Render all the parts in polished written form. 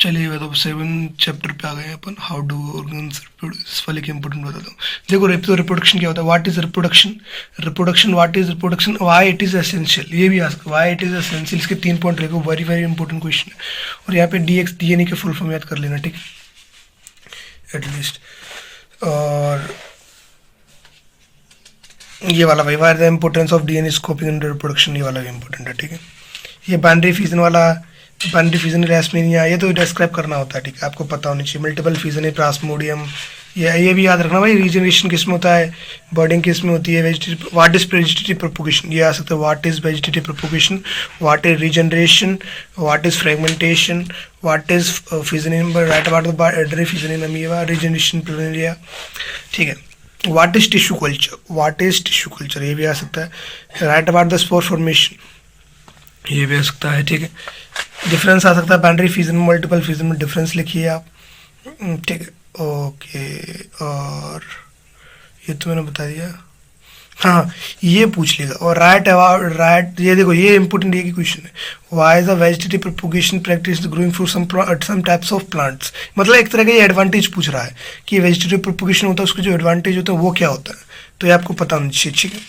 चलिए बताओ 7 चैप्टर पे आ गए हैं अपन। हाउ डू ऑर्गन्स रिप्रोड्यूस, इस वाले के इंपॉर्टेंट बताता हूँ। देखो रिप्रोडक्शन क्या होता है, what is reproduction, what is reproduction, why it is essential, ये भी आ सकता है, व्हाई इट इज एसेंशियल। इसके 3 पॉइंट रहेगा, वेरी वेरी इंपॉर्टेंट क्वेश्चन है। और यहाँ पे डीएक्स डीएनए के फुल फॉर्म याद कर लेना, ठीक है, एटलीस्ट। और ये वाला भाई, why the importance of DNA scoping in reproduction, ये वाला भी इंपॉर्टेंट है, ठीक है। ये बाइनरी फ्यूजन वाला, बाइनरी फ्यूजन रैस्मेनिया, ये तो डिस्क्राइब करना होता है, ठीक है, आपको पता होनी चाहिए। मल्टीपल फ्यूजन है, प्लाज्मोडियम, ये भी याद रखना भाई। रीजनरेशन किस में होता है, बर्डिंग किस में होती है, vegetative, what is vegetative propagation, ये आ सकता है, what is vegetative propagation, what is regeneration, what is fragmentation, what is fusion in right about the binary fusion in amoeba, regeneration plumeria, ठीक है। What is tissue culture, what is tissue culture, ये भी आ सकता है। Right about the spore formation, ये भी आ सकता है, ठीक है। डिफरेंस आ सकता है बाइनरी फ्यूजन में, मल्टीपल फ्यूजन में, डिफरेंस लिखिए आप, ठीक है, ओके। और ये तो मैंने बता दिया, हाँ ये पूछ लेगा। और राइट, ये देखो ये इंपॉर्टेंट ये की क्वेश्चन है, why is the vegetative propagation practice growing fruit some types of plants, मतलब एक तरह का ये एडवांटेज पूछ रहा है कि वेजिटेटिव प्रोपोगेशन होता है, उसके जो एडवांटेज होता है वो क्या होता है, तो ये आपको पता होना चाहिए, ठीक है,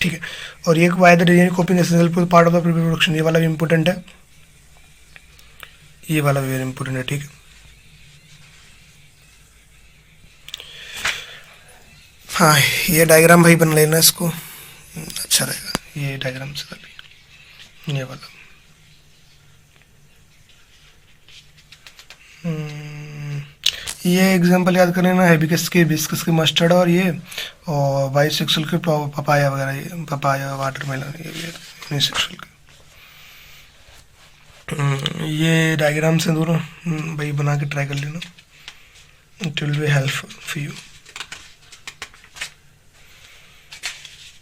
ठीक है। और ये why the DNA coping essential part of the production, ये वाला भी इंपॉर्टेंट है, ये वाला भी वेरी इंपॉर्टेंट है, ठीक है। हाँ ये डायग्राम भाई बन लेना इसको, अच्छा रहेगा ये डायग्राम से अभी, ये वाला। ये एग्जांपल याद करें ना, हिबिस्कस के मस्टर्ड, और ये और बाइसेक्सुअल के पपाया वगैरह, ये पपाया वाटरमेलन, ये भी यूनिसेक्सुअल के। ये डायग्राम से दोनों भाई बना के ट्राई कर लेना, it will be helpful for you.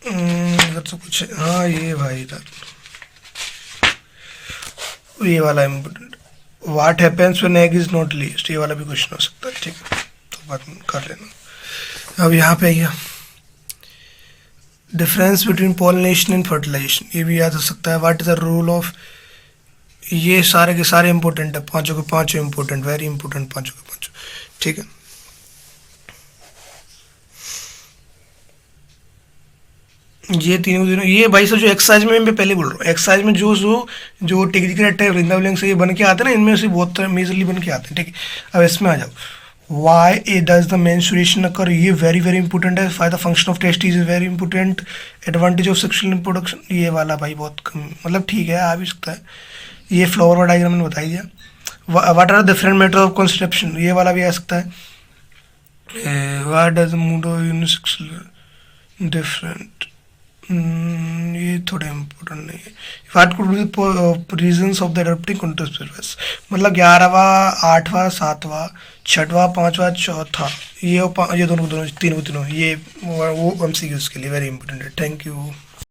अगर तो कुछ, हाँ ये भाई इधर ये वाला important, what happens when egg is not लेस्ड, ये वाला भी क्वेश्चन हो सकता है, ठीक है, तो बात कर लेना। अब यहाँ पे आइए, difference between pollination and fertilisation, ये भी याद हो सकता है। What is the rule of, ये सारे के सारे इंपॉर्टेंट है, पांचों के पांचों इंपॉर्टेंट, वेरी इंपॉर्टेंट, पांचों के पांचों, ठीक है। ये तीनों ये भाई सब जो एक्सरसाइज में मैं पहले बोल रहा हूँ, एक्सरसाइज में जो टेक्निकल रहता है वृंदावन से ये बन के आते हैं ना, इनमें से बहुत मेजरली बन के आते हैं, ठीक है। अब इसमें आ जाओ, why uh does the menstruation occur, ये वेरी वेरी इंपॉर्टेंट है। फायदा function of testis is very important. Advantage of sexual reproduction, ये वाला भाई बहुत कम, मतलब ठीक है आ भी सकता है। ये फ्लावर डायग्राम मैंने बता दिया। What are different method of conception, ये वाला भी आ सकता है। What does mode of unisexual different, ये थोड़ा इम्पोर्टेंट नहीं है। What could be reasons of the adapting contract, मतलब 11वां 8वां 7वां 6वां 5वां चौथा, ये दोनों तीनों ये वो एमसीक्यूज के लिए वेरी इंपॉर्टेंट है। Thank you.